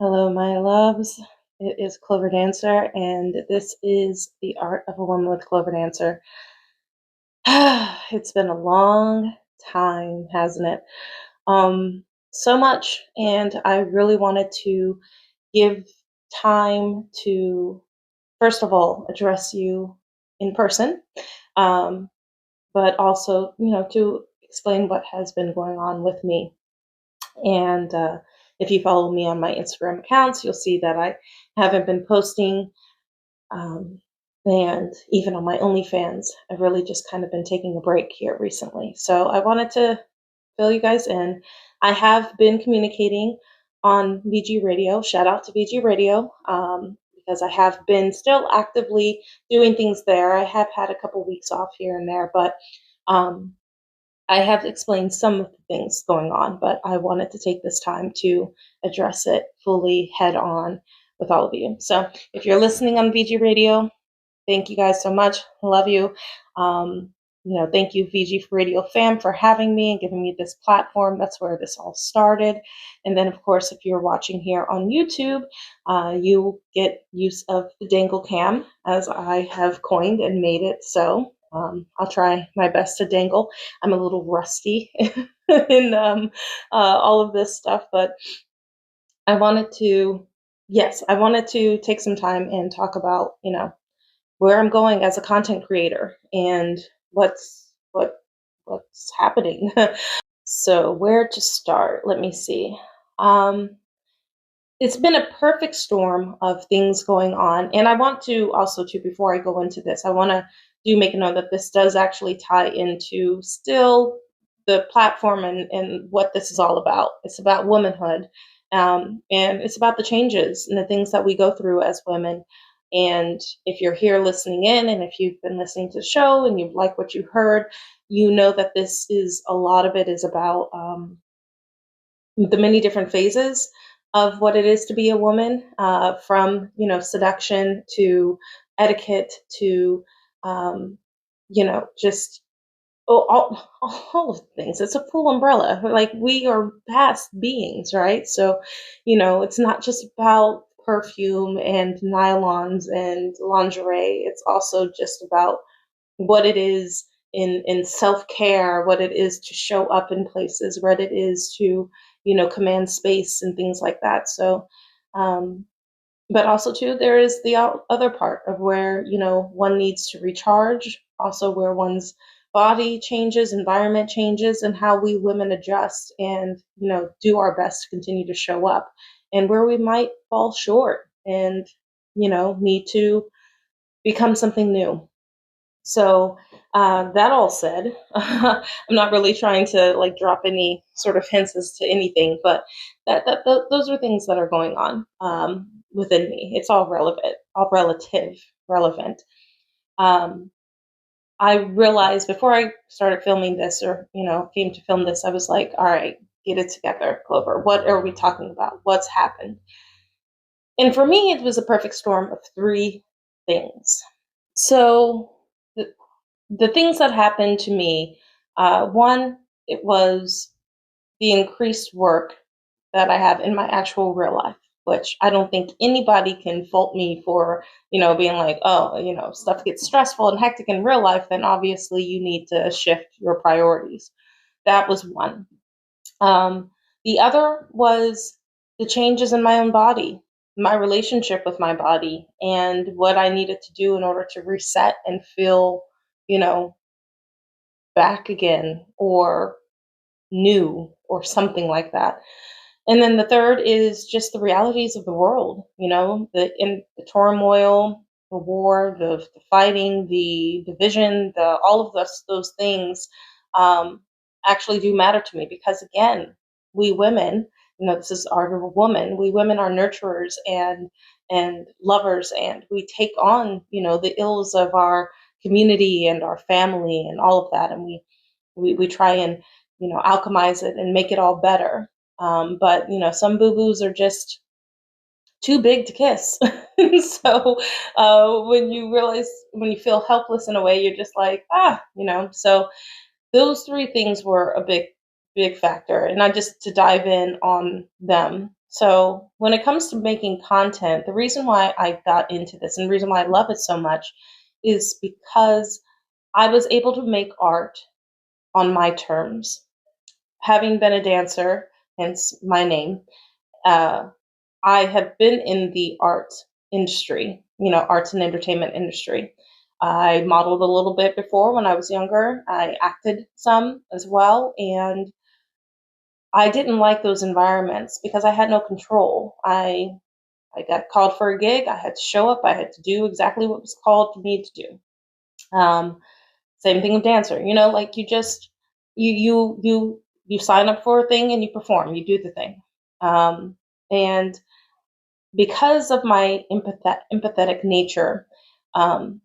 Hello, my loves. It is Clover Dancer, and this is the Art of a Woman with Clover Dancer. It's been a long time, hasn't it? So much, and I really wanted to give time to, first of all, address you in person, um, but also, to explain what has been going on with me. And if you follow me on my Instagram accounts, you'll see that I haven't been posting. Um, and even on my OnlyFans, I've really just kind of been taking a break here recently. So I wanted to fill you guys in. I have been communicating on VG Radio. Shout out to VG Radio, because I have been still actively doing things there. I have had a couple weeks off here and there, but um, I have explained some of the things going on, but I wanted to take this time to address it fully head on with all of you. So if you're listening on VG Radio, thank you guys so much. Love you. Um, thank you, VG Radio fam, for having me and giving me this platform. That's where this all started. And then, of course, if you're watching here on YouTube, you get use of the dangle cam, as I have coined and made it so. I'll try my best to dangle. I'm a little rusty in all of this stuff, but I wanted to, yes, I wanted to take some time and talk about, where I'm going as a content creator and what's happening. So where to start? Let me see. Um, it's been a perfect storm of things going on, and I want to also too before I go into this, I want to do make a note that this does actually tie into still the platform and what this is all about. It's about womanhood, and it's about the changes and the things that we go through as women. And if you're here listening in, and if you've been listening to the show and you like what you heard, you know that this is a lot of it is about the many different phases of what it is to be a woman, from seduction to etiquette to just all of the things. It's a full umbrella. Like, we are vast beings, right? So, it's not just about perfume and nylons and lingerie. It's also just about what it is in self-care, what it is to show up in places, what it is to, command space and things like that. So, um, but also too, there is the other part of where, one needs to recharge, also where one's body changes, environment changes, and how we women adjust and, do our best to continue to show up, and where we might fall short and, need to become something new. So that all said, I'm not really trying to like drop any sort of hints as to anything, but those are things that are going on within me. It's all relevant, all relative, relevant. Um, I realized before I started filming this, or came to film this, I was like, all right, get it together, Clover. What are we talking about? What's happened? And for me, it was a perfect storm of three things. So the things that happened to me, one, it was the increased work that I have in my actual real life, which I don't think anybody can fault me for, being like, oh, stuff gets stressful and hectic in real life, then obviously you need to shift your priorities. That was one. The other was the changes in my own body, my relationship with my body, and what I needed to do in order to reset and feel, you know, back again or new or something like that. And then the third is just the realities of the world, the turmoil, the war, the fighting, the division, the all of those things um, actually do matter to me because again, we women, this is art of a woman. We women are nurturers and lovers, and we take on, the ills of our community and our family and all of that, and we try and alchemize it and make it all better. But some boo boos are just too big to kiss. So when you feel helpless in a way, you're just like, so those three things were a big factor. And I just to dive in on them. So when it comes to making content, the reason why I got into this and the reason why I love it so much is because I was able to make art on my terms. Having been a dancer, hence my name, uh, I have been in the art industry, arts and entertainment industry. I modeled a little bit before when I was younger. I acted some as well, and I didn't like those environments because I had no control. I got called for a gig. I had to show up. I had to do exactly what was called for me to do. Um, Same thing with dancer. Like you sign up for a thing and you perform. You do the thing. And because of my empathetic nature, um,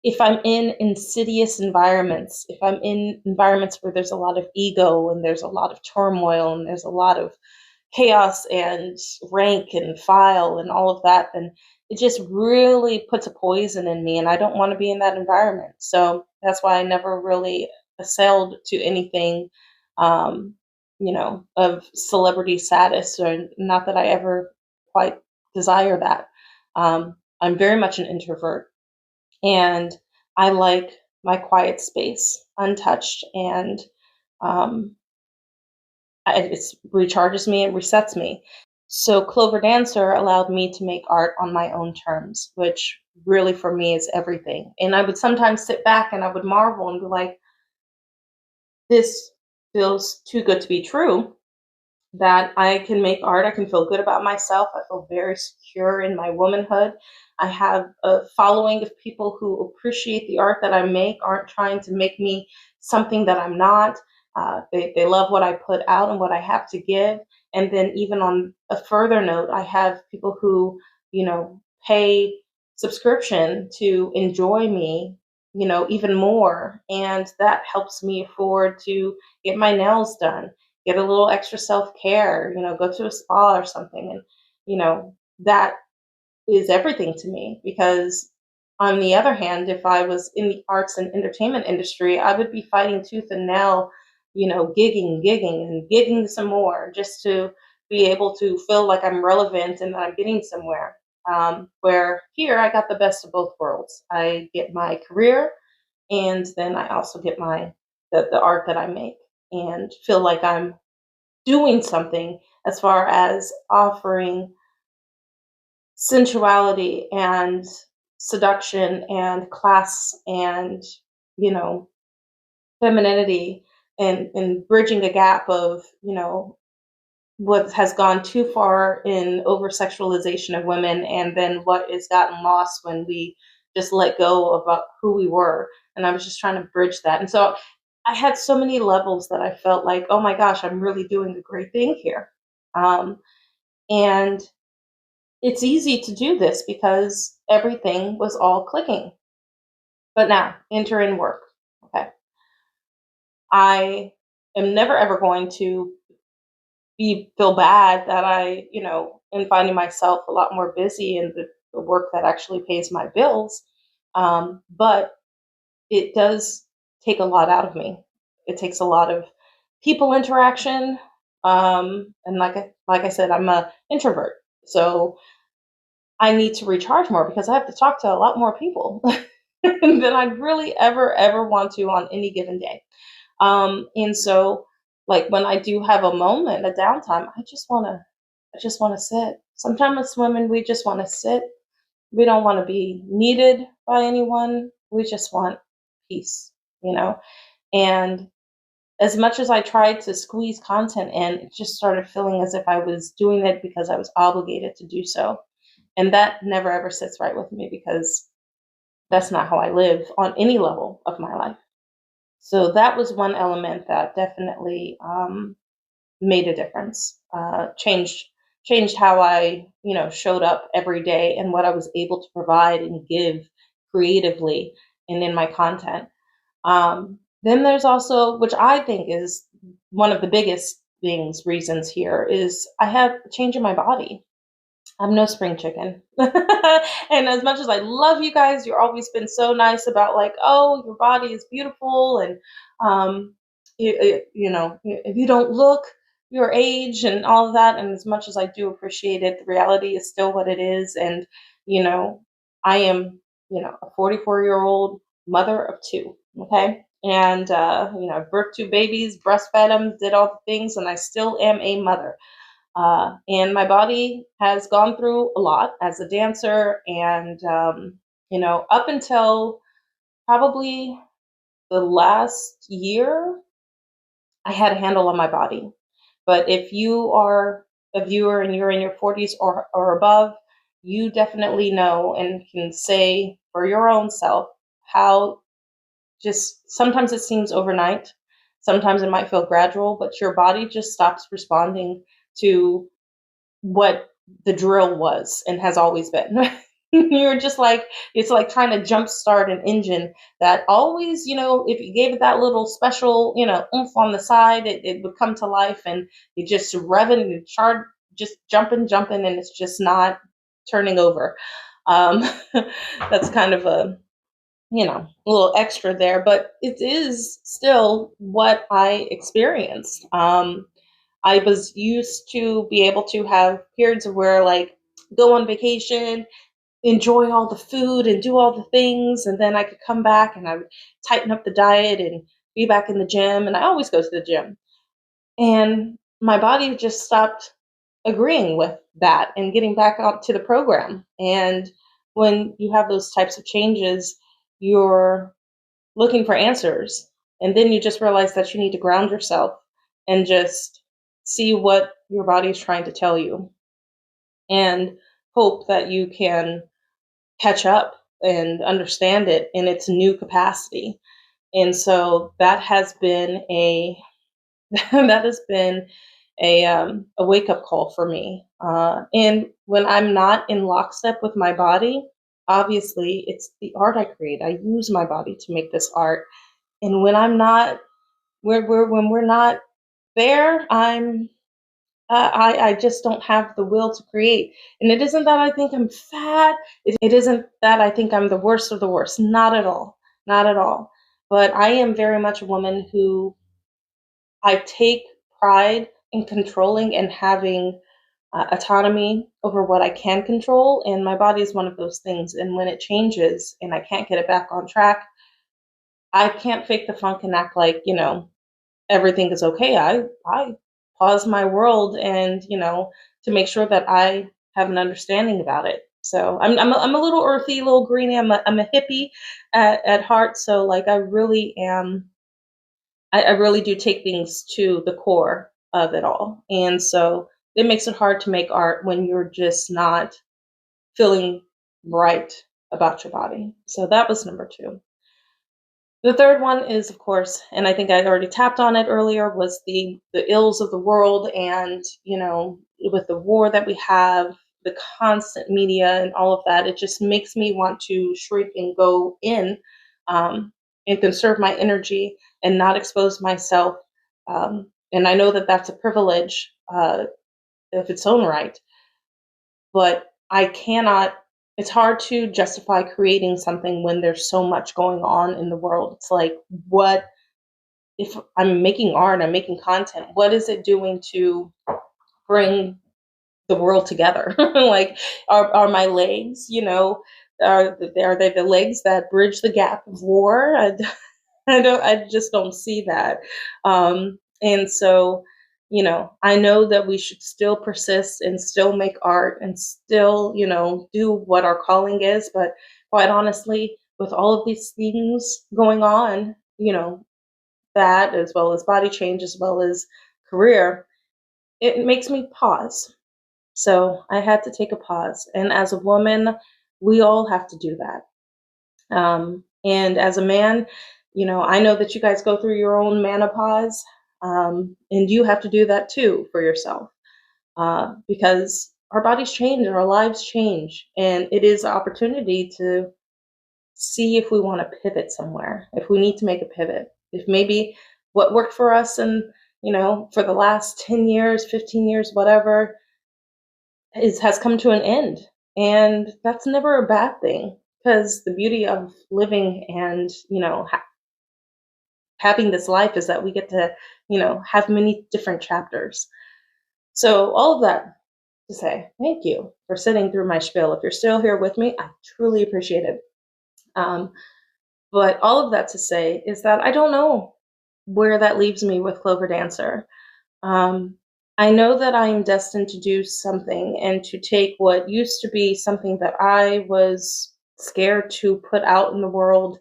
if I'm in insidious environments, if I'm in environments where there's a lot of ego and there's a lot of turmoil and there's a lot of chaos and rank and file and all of that, then it just really puts a poison in me, and I don't want to be in that environment. So that's why I never really assailed to anything, of celebrity status, or not that I ever quite desire that. I'm very much an introvert, and I like my quiet space untouched, and um, it recharges me and resets me. So Clover Dancer allowed me to make art on my own terms, which really for me is everything. And I would sometimes sit back and I would marvel and be like, this feels too good to be true, that I can make art. I can feel good about myself. I feel very secure in my womanhood. I have a following of people who appreciate the art that I make, aren't trying to make me something that I'm not. They love what I put out and what I have to give. And then, even on a further note, I have people who, pay subscription to enjoy me, even more. And that helps me afford to get my nails done, get a little extra self care, go to a spa or something. And, that is everything to me, because on the other hand, if I was in the arts and entertainment industry, I would be fighting tooth and nail, gigging and gigging some more just to be able to feel like I'm relevant and that I'm getting somewhere. Where here I got the best of both worlds. I get my career, and then I also get the art that I make, and feel like I'm doing something as far as offering sensuality and seduction and class and, you know femininity, and bridging the gap of, what has gone too far in over sexualization of women, and then what is gotten lost when we just let go of who we were. And I was just trying to bridge that. And so I had so many levels that I felt like, oh my gosh, I'm really doing a great thing here. And it's easy to do this because everything was all clicking. But now, enter in work. Okay. I am never ever going to feel bad that I, am finding myself a lot more busy in the work that actually pays my bills. But it does take a lot out of me. It takes a lot of people interaction. And like I said, I'm a introvert. So I need to recharge more because I have to talk to a lot more people than I'd really ever want to on any given day. And so, like, when I do have a moment, a downtime, I just wanna sit. Sometimes as women, we just wanna sit. We don't wanna be needed by anyone. We just want peace, you know? And as much as I tried to squeeze content in, it just started feeling as if I was doing it because I was obligated to do so. And that never ever sits right with me, because that's not how I live on any level of my life. So that was one element that definitely made a difference. Changed how I, showed up every day and what I was able to provide and give creatively and in my content. Then there's also, which I think is one of the biggest reasons here, is I have a change in my body. I'm no spring chicken. And as much as I love you guys, you've always been so nice about, like, oh, your body is beautiful, and if you don't look your age and all of that. And as much as I do appreciate it, the reality is still what it is. And, you know, I am, a 44-year-old mother of two. Okay. And, I birthed two babies, breastfed them, did all the things, and I still am a mother. And my body has gone through a lot as a dancer. And, up until probably the last year, I had a handle on my body. But if you are a viewer and you're in your 40s or above, you definitely know and can say for your own self how just sometimes it seems overnight, sometimes it might feel gradual, but your body just stops responding to what the drill was and has always been. You're just like, it's like trying to jumpstart an engine that always, if you gave it that little special, oomph on the side, it would come to life, and you just revving and start just jumping, and it's just not turning over. Um, that's kind of a little extra there, but it is still what I experienced. I was used to be able to have periods of where like go on vacation, enjoy all the food and do all the things, and then I could come back and I would tighten up the diet and be back in the gym, and I always go to the gym. And my body just stopped agreeing with that and getting back out to the program. And when you have those types of changes, you're looking for answers. And then you just realize that you need to ground yourself and just see what your body is trying to tell you and hope that you can catch up and understand it in its new capacity. And so that has been a that has been a wake up call for me. And when I'm not in lockstep with my body, obviously it's the art I create. I use my body to make this art, and when I'm not, when we're not there, I just don't have the will to create. And it isn't that I think I'm fat. It isn't that I think I'm the worst of the worst. Not at all. Not at all. But I am very much a woman who I take pride in controlling and having autonomy over what I can control. And my body is one of those things. And when it changes and I can't get it back on track, I can't fake the funk and act like, everything is okay. I pause my world and, to make sure that I have an understanding about it. So I'm a little earthy, a little greeny. I'm a hippie at heart. So like I really am. I really do take things to the core of it all, and so it makes it hard to make art when you're just not feeling right about your body. So that was number two. The third one is, of course, and I think I already tapped on it earlier, was the ills of the world, and with the war that we have, the constant media and all of that, it just makes me want to shrink and go in, and conserve my energy and not expose myself. And I know that that's a privilege of its own right, but I cannot. It's hard to justify creating something when there's so much going on in the world. It's like, what if I'm making art, I'm making content, what is it doing to bring the world together? Like, are my legs, are they the legs that bridge the gap of war? I just don't see that. And so, I know that we should still persist and still make art and still, do what our calling is. But quite honestly, with all of these things going on, that as well as body change, as well as career, it makes me pause. So I had to take a pause. And as a woman, we all have to do that. And as a man, I know that you guys go through your own menopause, and you have to do that too for yourself, because our bodies change, our lives change, and it is an opportunity to see if we want to pivot somewhere, if we need to make a pivot, if maybe what worked for us and for the last 10 years, 15 years, whatever, has come to an end. And that's never a bad thing, because the beauty of living and having this life is that we get to have many different chapters. So all of that to say thank you for sitting through my spiel. If you're still here with me, I truly appreciate it. Um, but all of that to say is that I don't know where that leaves me with Clover Dancer. Um, I know that I am destined to do something and to take what used to be something that I was scared to put out in the world,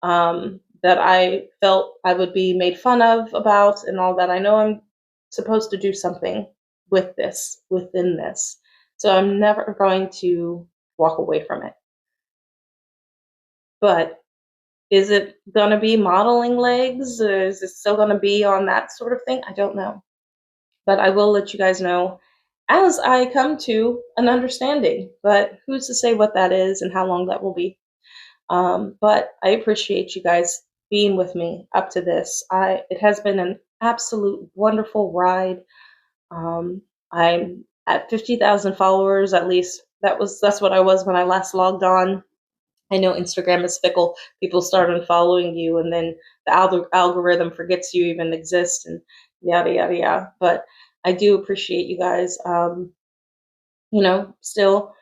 that I felt I would be made fun of about, and all that. I know I'm supposed to do something with this, within this. So I'm never going to walk away from it. But is it going to be modeling legs? Or is it still going to be on that sort of thing? I don't know. But I will let you guys know as I come to an understanding. But who's to say what that is and how long that will be? But I appreciate you guys being with me up to this. It has been an absolute wonderful ride. I'm at 50,000 followers at least. That's what I was when I last logged on. I know Instagram is fickle. People start unfollowing you, and then the algorithm forgets you even exist, and yada yada yada. But I do appreciate you guys, still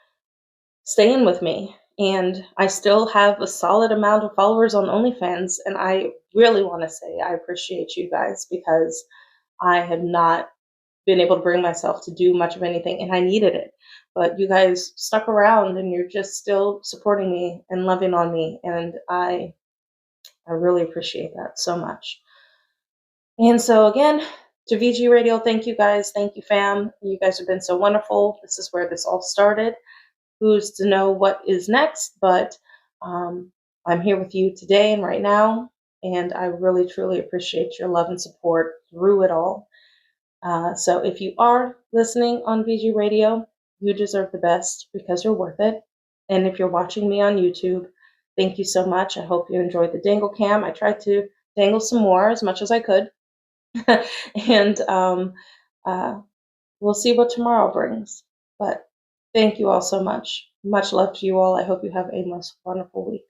staying with me. And I still have a solid amount of followers on OnlyFans, and I really want to say I appreciate you guys because I have not been able to bring myself to do much of anything, and I needed it. But you guys stuck around, and you're just still supporting me and loving on me, and I really appreciate that so much. And so again, to VG Radio, thank you guys, thank you fam. You guys have been so wonderful. This is where this all started. Who's to know what is next? But um, I'm here with you today and right now, and I really truly appreciate your love and support through it all. So if you are listening on VG Radio, you deserve the best because you're worth it. And if you're watching me on YouTube, thank you so much. I hope you enjoyed the dangle cam. I tried to dangle some more as much as I could. And uh, we'll see what tomorrow brings. But thank you all so much. Much love to you all. I hope you have a most wonderful week.